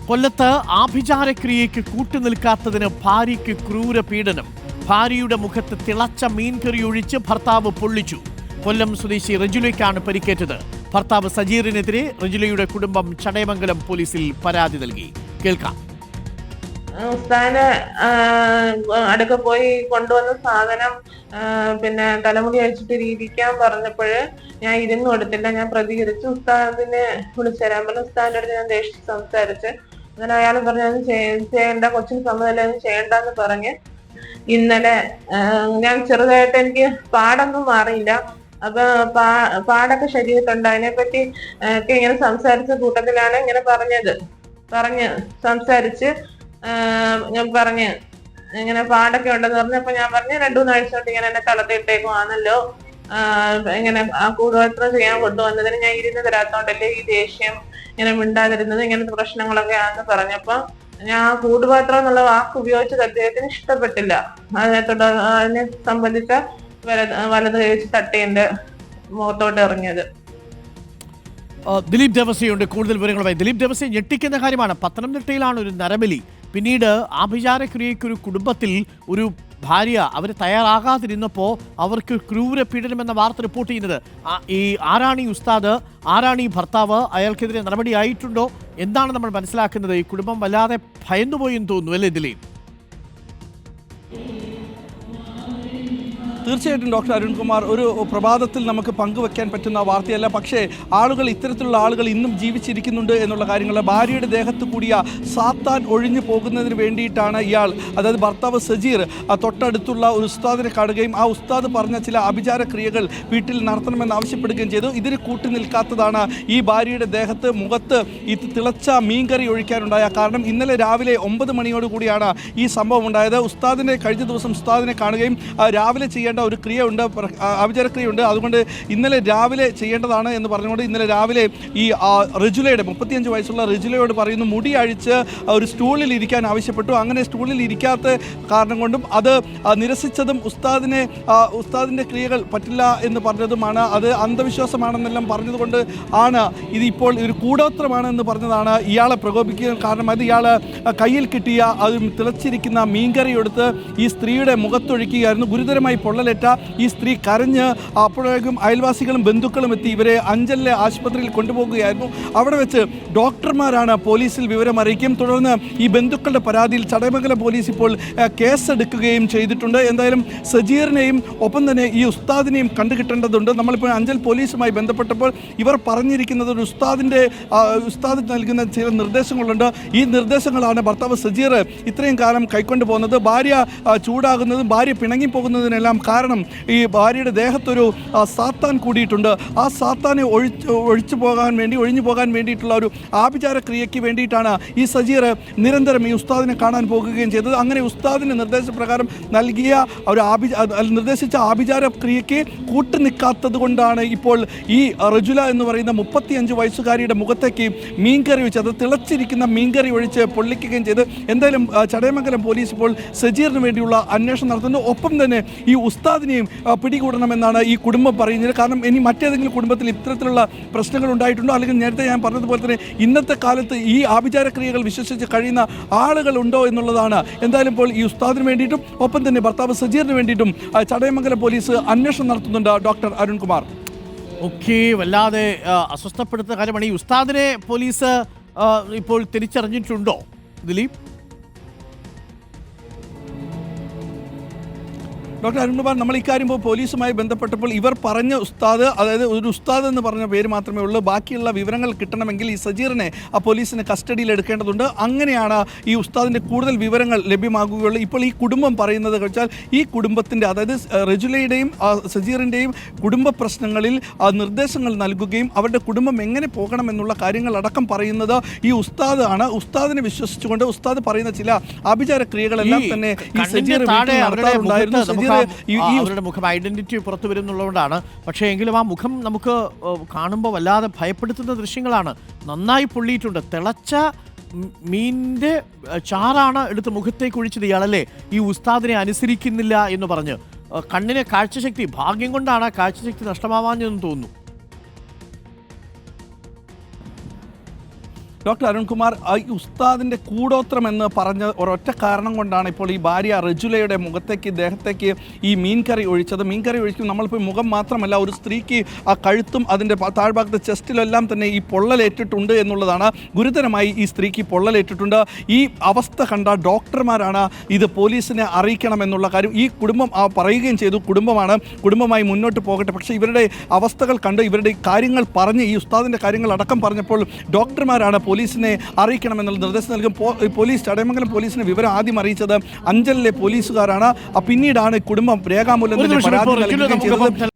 കൊല്ലത്ത് ആഭിചാരക്രിയയ്ക്ക് കൂട്ടുനിൽക്കാത്തതിന് ഭാര്യയ്ക്ക് ക്രൂര പീഡനം. ഭാര്യയുടെ മുഖത്ത് തിളച്ച മീൻകറി ഒഴിച്ച് ഭർത്താവ് പൊള്ളിച്ചു. കൊല്ലം സ്വദേശി റജുലയ്ക്കാണ് പരിക്കേറ്റത്. ഭർത്താവ് സജീറിനെതിരെ റജുലയുടെ കുടുംബം ചടയമംഗലം പോലീസിൽ പരാതി നൽകി. കേൾക്കാം. ഉസ്താദിനെ അടുക്ക പോയി കൊണ്ടുവന്ന സാധനം പിന്നെ തലമുടി അഴിച്ചിട്ട് ഇരിക്കാൻ പറഞ്ഞപ്പോഴ് ഞാൻ ഇരുന്ന് കൊടുത്തില്ല. ഞാൻ പ്രതികരിച്ചു. ഉസ്താദിനെ വിളിച്ചുതരാൻ പറഞ്ഞു. ഉസ്താദിന്റെ അടുത്ത് ഞാൻ ദേഷ്യം സംസാരിച്ച് അങ്ങനെ അയാൾ പറഞ്ഞു അത് ചെയ്യണ്ട, കൊച്ചിന് സമ്മതമല്ല, ചെയ്യണ്ടെന്ന് പറഞ്ഞ് ഇന്നലെ ഞാൻ ചെറുതായിട്ട് എനിക്ക് പാടൊന്നും മാറിയില്ല. അപ്പൊ പാടൊക്കെ ശരീരത്തുണ്ട്. അതിനെപ്പറ്റി ഒക്കെ ഇങ്ങനെ സംസാരിച്ച കൂട്ടത്തിലാണ് ഇങ്ങനെ പറഞ്ഞ് സംസാരിച്ച് ഞാൻ പറഞ്ഞ് ഇങ്ങനെ പാടൊക്കെ ഉണ്ടെന്ന് പറഞ്ഞപ്പോ ഞാൻ പറഞ്ഞു 2-3 ആഴ്ച തൊട്ട് ഇങ്ങനെ എന്നെ തളർത്തിയിട്ടേക്കുവാണല്ലോ, ഇങ്ങനെ ആ കൂടുപാത്രം ചെയ്യാൻ കൊണ്ടുവന്നതിന് ഞാൻ ഇരുന്ന് തരാത്തോണ്ടല്ലേ ഈ ദേഷ്യം, ഇങ്ങനെ മിണ്ടാതിരുന്നത്, ഇങ്ങനത്തെ പ്രശ്നങ്ങളൊക്കെ ആണെന്ന് പറഞ്ഞപ്പോ ഞാൻ ആ കൂടുപാത്രം എന്നുള്ള വാക്ക് ഉപയോഗിച്ചത് അദ്ദേഹത്തിന് ഇഷ്ടപ്പെട്ടില്ല. അതിനെ സംബന്ധിച്ച വലത് കഴിച്ച് തട്ടി എന്റെ മുഖത്തോട്ട് ഇറങ്ങിയത്. ദിലീപ് ദേവസ്യയുണ്ട് കൂടുതൽ വിവരങ്ങളുമായി. ദിലീപ് ദേവസ്യ, ഞെട്ടിക്കുന്ന കാര്യമാണ്. പത്തനംതിട്ടയിലാണ് ഒരു നരബലി. പിന്നീട് ആഭിചാരക്രിയയ്ക്കൊരു കുടുംബത്തിൽ ഒരു ഭാര്യ അവർ തയ്യാറാകാതിരുന്നപ്പോൾ അവർക്ക് ക്രൂര പീഡനമെന്ന വാർത്ത റിപ്പോർട്ട് ചെയ്യുന്നത്. ആരാണ് ഈ ഉസ്താദ്, ആരാണ് ഈ ഭർത്താവ്, അയാൾക്കെതിരെ നടപടിയായിട്ടുണ്ടോ, എന്താണ് നമ്മൾ മനസ്സിലാക്കുന്നത്? ഈ കുടുംബം വല്ലാതെ ഭയന്നുപോയി എന്ന് തോന്നുന്നു അല്ലേ ദിലീപ്? തീർച്ചയായിട്ടും ഡോക്ടർ അരുൺകുമാർ, ഒരു പ്രഭാതത്തിൽ നമുക്ക് പങ്കുവെക്കാൻ പറ്റുന്ന വാർത്തയല്ല. പക്ഷേ ആളുകൾ, ഇത്തരത്തിലുള്ള ആളുകൾ ഇന്നും ജീവിച്ചിരിക്കുന്നുണ്ട് എന്നുള്ള കാര്യങ്ങൾ. ഭാര്യയുടെ ദേഹത്ത് കൂടിയ സാത്താൻ ഒഴിഞ്ഞു പോകുന്നതിന് വേണ്ടിയിട്ടാണ് ഇയാൾ, അതായത് ഭർത്താവ് സജീർ, തൊട്ടടുത്തുള്ള ഒരു ഉസ്താദിനെ കാണുകയും ആ ഉസ്താദ് പറഞ്ഞ ചില അഭിചാര ക്രിയകൾ വീട്ടിൽ നടത്തണമെന്ന് ആവശ്യപ്പെടുകയും ചെയ്തു. ഇതിന് കൂട്ടി നിൽക്കാത്തതാണ് ഈ ഭാര്യയുടെ ദേഹത്ത്, മുഖത്ത് ഈ തിളച്ച മീൻകറി ഒഴിക്കാനുണ്ടായ കാരണം. ഇന്നലെ രാവിലെ 9 മണിയോടുകൂടിയാണ് ഈ സംഭവം ഉണ്ടായത്. കഴിഞ്ഞ ദിവസം ഉസ്താദിനെ കാണുകയും രാവിലെ ചെയ്യേണ്ട ഒരു ക്രിയയുണ്ട്, അഭിചാരക്രിയയുണ്ട്, അതുകൊണ്ട് ഇന്നലെ രാവിലെ ചെയ്യേണ്ടതാണ് എന്ന് പറഞ്ഞുകൊണ്ട് ഇന്നലെ രാവിലെ ഈ റജുലയുടെ 35 വയസ്സുള്ള റജുലയോട് പറയുന്നു മുടി അഴിച്ച് ഒരു സ്റ്റൂളിൽ ഇരിക്കാൻ ആവശ്യപ്പെട്ടു. അങ്ങനെ സ്റ്റൂളിൽ ഇരിക്കാത്ത കാരണം കൊണ്ടും അത് നിരസിച്ചതും ഉസ്താദിൻ്റെ ക്രിയകൾ പറ്റില്ല എന്ന് പറഞ്ഞതുമാണ്. അത് അന്ധവിശ്വാസമാണെന്നെല്ലാം പറഞ്ഞതുകൊണ്ട് ആണ് ഇതിപ്പോൾ ഒരു കൂടോത്രമാണ് എന്ന് പറഞ്ഞതാണ് ഇയാളെ പ്രകോപിക്കാൻ കാരണം. അത് ഇയാൾ കയ്യിൽ കിട്ടിയ അത് തിളച്ചിരിക്കുന്ന മീൻകറി എടുത്ത് ഈ സ്ത്രീയുടെ മുഖത്തൊഴിക്കുകയായിരുന്നു. ഗുരുതരമായി പൊള്ളലേറ്റ ഈ സ്ത്രീ കരഞ്ഞ് അപ്പോഴേക്കും അയൽവാസികളും ബന്ധുക്കളും എത്തി ഇവരെ അഞ്ചലിലെ ആശുപത്രിയിൽ കൊണ്ടുപോകുകയായിരുന്നു. അവിടെ വെച്ച് ഡോക്ടർമാരാണ് പോലീസിൽ വിവരം അറിയിക്കും. തുടർന്ന് ഈ ബന്ധുക്കളുടെ പരാതിയിൽ ചടയമംഗലം പോലീസ് ഇപ്പോൾ കേസെടുക്കുകയും ചെയ്തിട്ടുണ്ട്. എന്തായാലും സജീറിനെയും ഒപ്പം തന്നെ ഈ ഉസ്താദിനെയും കണ്ടുകിട്ടേണ്ടതുണ്ട്. നമ്മളിപ്പോൾ അഞ്ചൽ പോലീസുമായി ബന്ധപ്പെട്ടപ്പോൾ ഇവർ പറഞ്ഞിരിക്കുന്നത് ഒരു ഉസ്താദ് നൽകുന്ന ചില നിർദ്ദേശങ്ങളുണ്ട്. ഈ നിർദ്ദേശങ്ങളാണ് ഭർത്താവ് സജീർ ഇത്രയും കാലം കൈക്കൊണ്ടു പോകുന്നത്. ഭാര്യ ചൂടാകുന്നതും ഭാര്യ പിണങ്ങിപ്പോകുന്നതിനെല്ലാം കാരണം ഈ ഭാര്യയുടെ ദേഹത്തൊരു സാത്താൻ കൂടിയിട്ടുണ്ട്. ആ സാത്താനെ ഒഴിഞ്ഞു പോകാൻ വേണ്ടിയിട്ടുള്ള ഒരു ആഭിചാര ക്രിയയ്ക്ക് വേണ്ടിയിട്ടാണ് ഈ സജീർ നിരന്തരം ഈ ഉസ്താദിനെ കാണാൻ പോകുകയും ചെയ്തത്. അങ്ങനെ ഉസ്താദിൻ്റെ നിർദ്ദേശപ്രകാരം നിർദ്ദേശിച്ച ആഭിചാര ക്രിയയ്ക്ക് കൂട്ടുനിൽക്കാത്തത് കൊണ്ടാണ് ഇപ്പോൾ ഈ റജുല എന്ന് പറയുന്ന 35 വയസ്സുകാരിയുടെ മുഖത്തേക്ക് മീൻകറി ഒഴിച്ച്, അത് തിളച്ചിരിക്കുന്ന മീൻകറി ഒഴിച്ച് പൊള്ളിക്കുകയും ചെയ്ത്. എന്തായാലും ചടയമംഗലം പോലീസ് ഇപ്പോൾ സജീറിന് വേണ്ടിയുള്ള അന്വേഷണം നടത്തുന്നു. ഒപ്പം തന്നെ ഈ ഉസ്താദിനെയും പിടികൂടണമെന്നാണ് ഈ കുടുംബം പറയുന്നത്. കാരണം ഇനി മറ്റേതെങ്കിലും കുടുംബത്തിൽ ഇത്തരത്തിലുള്ള പ്രശ്നങ്ങൾ ഉണ്ടായിട്ടുണ്ടോ, അല്ലെങ്കിൽ നേരത്തെ ഞാൻ പറഞ്ഞതുപോലെ തന്നെ ഇന്നത്തെ കാലത്ത് ഈ ആഭിചാര ക്രിയകൾ വിശ്വസിച്ച് കഴിയുന്ന ആളുകളുണ്ടോ എന്നുള്ളതാണ്. എന്തായാലും ഇപ്പോൾ ഈ ഉസ്താദിന് വേണ്ടിയിട്ടും ഒപ്പം തന്നെ ഭർത്താവ് സജീറിന് വേണ്ടിയിട്ടും ചടയമംഗലം പോലീസ് അന്വേഷണം നടത്തുന്നുണ്ട്. ഡോക്ടർ അരുൺകുമാർ, വല്ലാതെ അസ്വസ്ഥപ്പെടുത്തുന്ന കാര്യമാണ്. ഈ ഉസ്താദിനെ പോലീസ് ഇപ്പോൾ തിരിച്ചറിഞ്ഞിട്ടുണ്ടോ ദിലീപ്? ഡോക്ടർ അരുൺകുമാർ, നമ്മൾ ഇക്കാര്യം പോലീസുമായി ബന്ധപ്പെട്ടപ്പോൾ ഇവർ പറഞ്ഞ ഉസ്താദ്, അതായത് ഒരു ഉസ്താദ് എന്ന് പറഞ്ഞ പേര് മാത്രമേ ഉള്ളൂ. ബാക്കിയുള്ള വിവരങ്ങൾ കിട്ടണമെങ്കിൽ ഈ സജീറിനെ ആ പോലീസിന് കസ്റ്റഡിയിൽ എടുക്കേണ്ടതുണ്ട്. അങ്ങനെയാണ് ഈ ഉസ്താദിൻ്റെ കൂടുതൽ വിവരങ്ങൾ ലഭ്യമാകുകയുള്ളൂ. ഇപ്പോൾ ഈ കുടുംബം പറയുന്നത് വെച്ചാൽ ഈ കുടുംബത്തിൻ്റെ, അതായത് റജുലയുടെയും സജീറിൻ്റെയും കുടുംബ പ്രശ്നങ്ങളിൽ നിർദ്ദേശങ്ങൾ നൽകുകയും അവരുടെ കുടുംബം എങ്ങനെ പോകണമെന്നുള്ള കാര്യങ്ങളടക്കം പറയുന്നത് ഈ ഉസ്താദ് ആണ്. ഉസ്താദിനെ വിശ്വസിച്ചുകൊണ്ട് ഉസ്താദ് പറയുന്ന ചില ആഭിചാര ക്രിയകളെല്ലാം തന്നെ ഈ സജീർ നടത്താറുണ്ടായിരുന്നു. അവരുടെ മുഖം ഐഡന്റിറ്റി പുറത്തു വരുന്നുള്ളതുകൊണ്ടാണ്. പക്ഷേ എങ്കിലും ആ മുഖം നമുക്ക് കാണുമ്പോൾ വല്ലാതെ ഭയപ്പെടുത്തുന്ന ദൃശ്യങ്ങളാണ്. നന്നായി പൊള്ളിയിട്ടുണ്ട്. തിളച്ച മീനിന്റെ ചാറാണ് എടുത്ത് മുഖത്തേക്ക് ഒഴിച്ചത് ഇയാളല്ലേ. ഈ ഉസ്താദിനെ അനുസരിക്കുന്നില്ല എന്ന് പറഞ്ഞ് കണ്ണിന് കാഴ്ചശക്തി, ഭാഗ്യം കൊണ്ടാണ് കാഴ്ചശക്തി നഷ്ടമാവാഞ്ഞെന്ന് തോന്നുന്നു. ഡോക്ടർ അരുൺകുമാർ, ഈ ഉസ്താദിൻ്റെ കൂടോത്രം എന്ന് പറഞ്ഞ ഒരൊറ്റ കാരണം കൊണ്ടാണ് ഇപ്പോൾ ഈ ഭാര്യ റജുലയുടെ മുഖത്തേക്ക് ദേഹത്തേക്ക് ഈ മീൻകറി ഒഴിച്ചത്. മീൻകറി ഒഴിക്കും നമ്മളിപ്പോൾ മുഖം മാത്രമല്ല, ഒരു സ്ത്രീക്ക് ആ കഴുത്തും അതിൻ്റെ താഴ്ഭാഗത്തെ ചെസ്റ്റിലെല്ലാം തന്നെ ഈ പൊള്ളലേറ്റിട്ടുണ്ട് എന്നുള്ളതാണ്. ഗുരുതരമായി ഈ സ്ത്രീക്ക് പൊള്ളലേറ്റിട്ടുണ്ട്. ഈ അവസ്ഥ കണ്ട ഡോക്ടർമാരാണ് ഇത് പോലീസിനെ അറിയിക്കണമെന്നുള്ള കാര്യം ഈ കുടുംബം പറയുകയും ചെയ്തു. കുടുംബമായി മുന്നോട്ട് പോകട്ടെ. പക്ഷേ ഇവരുടെ അവസ്ഥകൾ കണ്ട് ഇവരുടെ കാര്യങ്ങൾ പറഞ്ഞ് ഈ ഉസ്താദിൻ്റെ കാര്യങ്ങൾ അടക്കം പറഞ്ഞപ്പോൾ ഡോക്ടർമാരാണ് പോലീസിനെ അറിയിക്കണമെന്നുള്ള നിർദ്ദേശം നൽകും. പോലീസ് ചടയമംഗലം പോലീസിന് വിവരം ആദ്യം അറിയിച്ചത് അഞ്ചലിലെ പോലീസുകാരാണ്. പിന്നീടാണ് കുടുംബം രേഖാമൂലം പരാതി നൽകുകയും ചെയ്തത്.